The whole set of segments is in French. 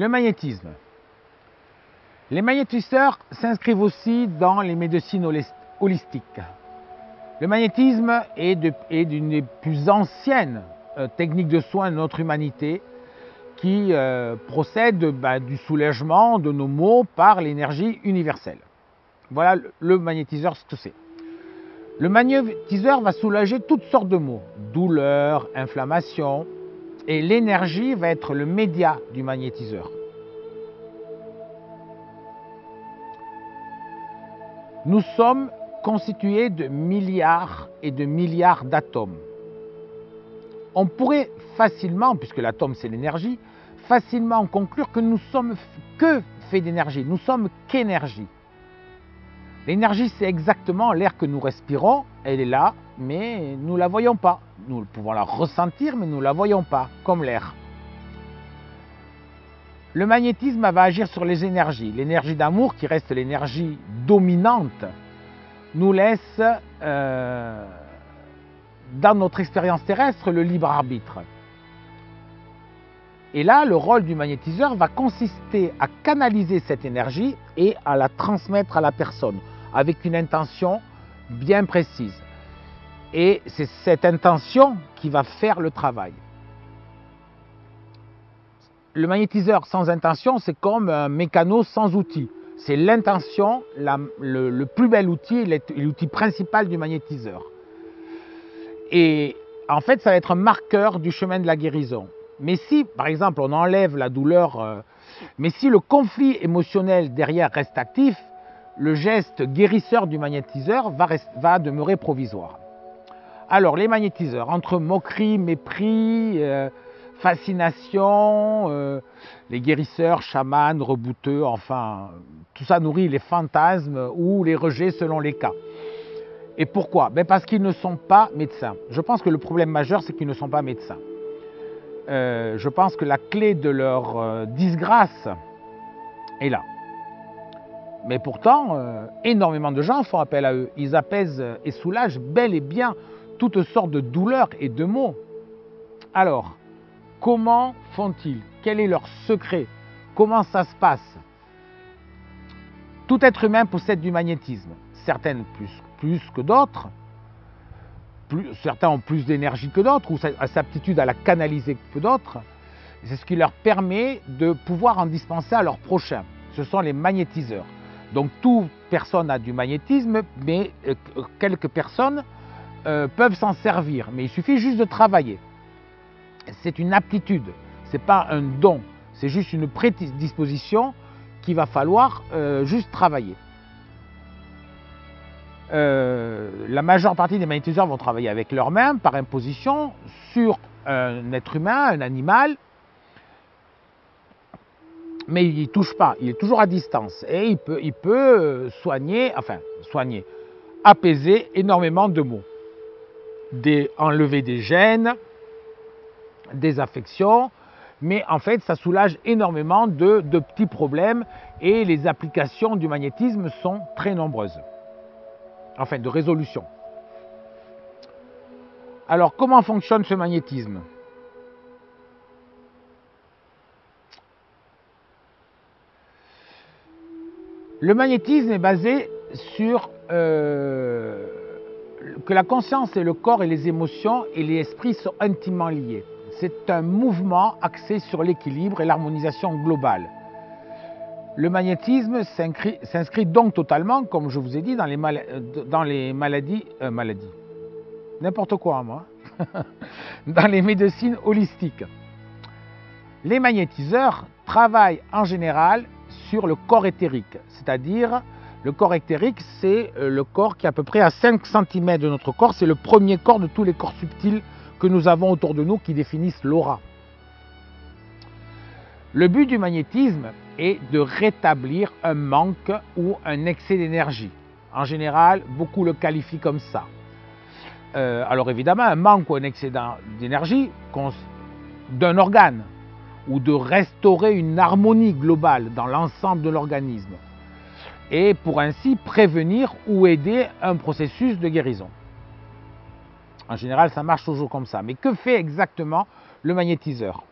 Le magnétisme. Les magnétiseurs s'inscrivent aussi dans les médecines holistiques. Le magnétisme est d'une des plus anciennes techniques de soins de notre humanité qui procède du soulagement de nos maux par l'énergie universelle. Voilà le magnétiseur, ce que c'est. Le magnétiseur va soulager toutes sortes de maux, douleurs, inflammations, et l'énergie va être le média du magnétiseur. Nous sommes constitués de milliards et de milliards d'atomes. On pourrait facilement, puisque l'atome c'est l'énergie, facilement conclure que nous sommes que fait d'énergie, nous sommes qu'énergie. L'énergie, c'est exactement l'air que nous respirons, elle est là, mais nous ne la voyons pas. Nous pouvons la ressentir, mais nous ne la voyons pas, comme l'air. Le magnétisme va agir sur les énergies. L'énergie d'amour, qui reste l'énergie dominante, nous laisse, dans notre expérience terrestre, le libre arbitre. Et là, le rôle du magnétiseur va consister à canaliser cette énergie et à la transmettre à la personne avec une intention bien précise. Et c'est cette intention qui va faire le travail. Le magnétiseur sans intention, c'est comme un mécano sans outil. C'est l'intention, le plus bel outil, l'outil principal du magnétiseur. Et en fait, ça va être un marqueur du chemin de la guérison. Mais si, par exemple, on enlève la douleur, mais si le conflit émotionnel derrière reste actif, le geste guérisseur du magnétiseur va demeurer provisoire. Alors, les magnétiseurs, entre moquerie, mépris, fascination, les guérisseurs, chamans, rebouteux, enfin, tout ça nourrit les fantasmes ou les rejets selon les cas. Et pourquoi? Parce qu'ils ne sont pas médecins. Je pense que le problème majeur, c'est qu'ils ne sont pas médecins. Je pense que la clé de leur disgrâce est là. Mais pourtant, énormément de gens font appel à eux. Ils apaisent et soulagent bel et bien toutes sortes de douleurs et de maux. Alors, comment font-ils? Quel est leur secret? Comment ça se passe? Tout être humain possède du magnétisme. Certaines plus que d'autres. Certains ont plus d'énergie que d'autres ou cette aptitude à la canaliser que d'autres. C'est ce qui leur permet de pouvoir en dispenser à leur prochain. Ce sont les magnétiseurs. Donc toute personne a du magnétisme, mais quelques personnes peuvent s'en servir. Mais il suffit juste de travailler. C'est une aptitude, ce n'est pas un don. C'est juste une prédisposition qu'il va falloir juste travailler. La majeure partie des magnétiseurs vont travailler avec leurs mains, par imposition, sur un être humain, un animal, mais il n'y touche pas, il est toujours à distance. Et il peut soigner, apaiser énormément de maux. Enlever des gènes, des affections, mais en fait ça soulage énormément de petits problèmes et les applications du magnétisme sont très nombreuses. Enfin, de résolution. Alors, comment fonctionne ce magnétisme? Le magnétisme est basé sur que la conscience et le corps et les émotions et l'esprit sont intimement liés. C'est un mouvement axé sur l'équilibre et l'harmonisation globale. Le magnétisme s'inscrit donc totalement, comme je vous ai dit, dans les maladies, n'importe quoi moi, dans les médecines holistiques. Les magnétiseurs travaillent en général sur le corps éthérique, c'est-à-dire le corps éthérique, c'est le corps qui est à peu près à 5 cm de notre corps, c'est le premier corps de tous les corps subtils que nous avons autour de nous qui définissent l'aura. Le but du magnétisme est de rétablir un manque ou un excès d'énergie. En général, beaucoup le qualifient comme ça. Alors évidemment, un manque ou un excès d'énergie d'un organe ou de restaurer une harmonie globale dans l'ensemble de l'organisme et pour ainsi prévenir ou aider un processus de guérison. En général, ça marche toujours comme ça. Mais que fait exactement le magnétiseur?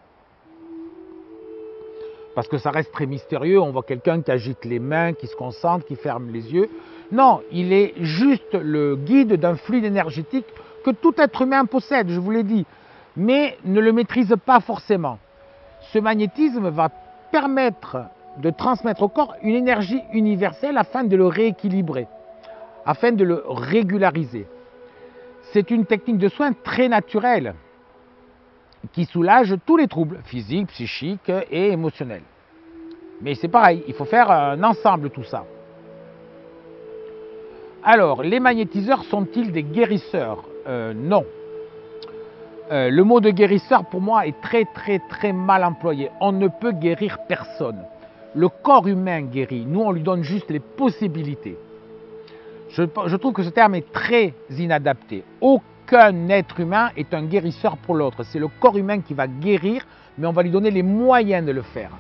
parce que ça reste très mystérieux. On voit quelqu'un qui agite les mains, qui se concentre, qui ferme les yeux. Non, il est juste le guide d'un fluide énergétique que tout être humain possède, je vous l'ai dit, mais ne le maîtrise pas forcément. Ce magnétisme va permettre de transmettre au corps une énergie universelle afin de le rééquilibrer, afin de le régulariser. C'est une technique de soins très naturelle qui soulage tous les troubles physiques, psychiques et émotionnels. Mais c'est pareil, il faut faire un ensemble tout ça. Alors, les magnétiseurs sont-ils des guérisseurs? Non. Le mot de guérisseur pour moi est très mal employé. On ne peut guérir personne. Le corps humain guérit, nous on lui donne juste les possibilités. Je trouve que ce terme est très inadapté. Aucun être humain est un guérisseur pour l'autre. C'est le corps humain qui va guérir, mais on va lui donner les moyens de le faire.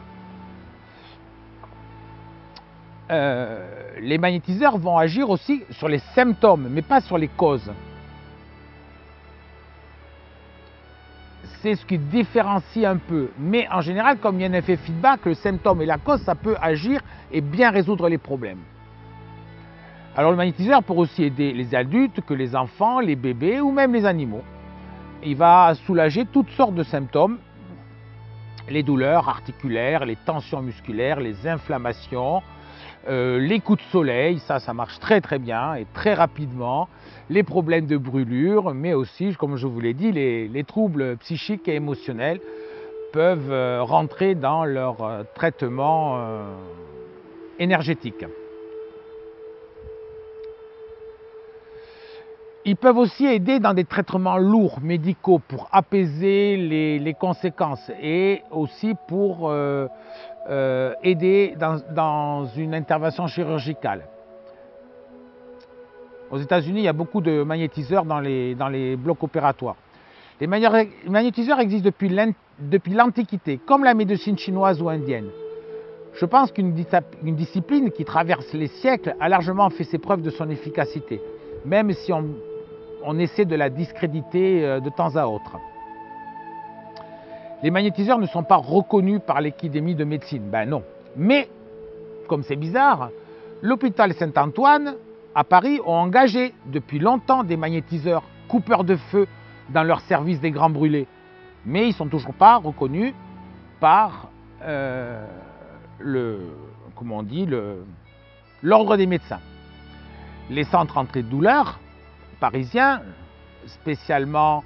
Les magnétiseurs vont agir aussi sur les symptômes, mais pas sur les causes. C'est ce qui différencie un peu. Mais en général, comme il y a un effet feedback, le symptôme et la cause, ça peut agir et bien résoudre les problèmes. Alors le magnétiseur peut aussi aider les adultes, que les enfants, les bébés ou même les animaux. Il va soulager toutes sortes de symptômes, les douleurs articulaires, les tensions musculaires, les inflammations, les coups de soleil, ça marche très bien et très rapidement, les problèmes de brûlure, mais aussi, comme je vous l'ai dit, les troubles psychiques et émotionnels peuvent rentrer dans leur traitement énergétique. Ils peuvent aussi aider dans des traitements lourds, médicaux, pour apaiser les conséquences et aussi pour aider dans une intervention chirurgicale. Aux États-Unis, il y a beaucoup de magnétiseurs dans les blocs opératoires. Les magnétiseurs existent depuis l'Antiquité, comme la médecine chinoise ou indienne. Je pense qu'une discipline qui traverse les siècles a largement fait ses preuves de son efficacité, même si on essaie de la discréditer de temps à autre. Les magnétiseurs ne sont pas reconnus par l'Académie de médecine, ben non. Mais, comme c'est bizarre, l'hôpital Saint-Antoine à Paris ont engagé depuis longtemps des magnétiseurs coupeurs de feu dans leur service des grands brûlés. Mais ils ne sont toujours pas reconnus par l'ordre des médecins. Les centres antidouleurs parisiens, spécialement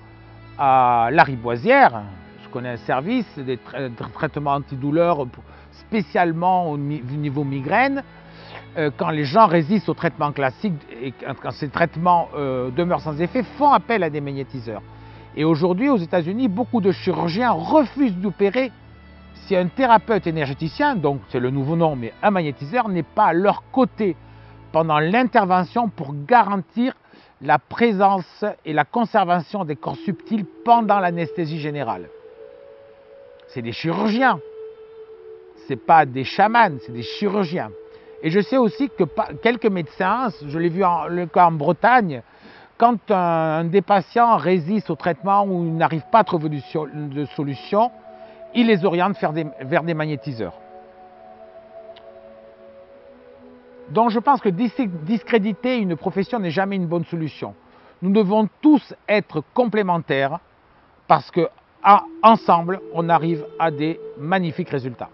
à Lariboisière, je connais un service de traitement antidouleur spécialement au niveau migraine. Quand les gens résistent au traitement classique et quand ces traitements demeurent sans effet, font appel à des magnétiseurs. Et aujourd'hui, aux États-Unis, beaucoup de chirurgiens refusent d'opérer si un thérapeute énergéticien, donc c'est le nouveau nom, mais un magnétiseur, n'est pas à leur côté pendant l'intervention pour garantir la présence et la conservation des corps subtils pendant l'anesthésie générale. C'est des chirurgiens, ce n'est pas des chamans, c'est des chirurgiens. Et je sais aussi que quelques médecins, je l'ai vu en Bretagne, quand un des patients résiste au traitement ou n'arrive pas à trouver de solution, ils les orientent vers des magnétiseurs. Donc je pense que discréditer une profession n'est jamais une bonne solution. Nous devons tous être complémentaires parce qu'ensemble, on arrive à des magnifiques résultats.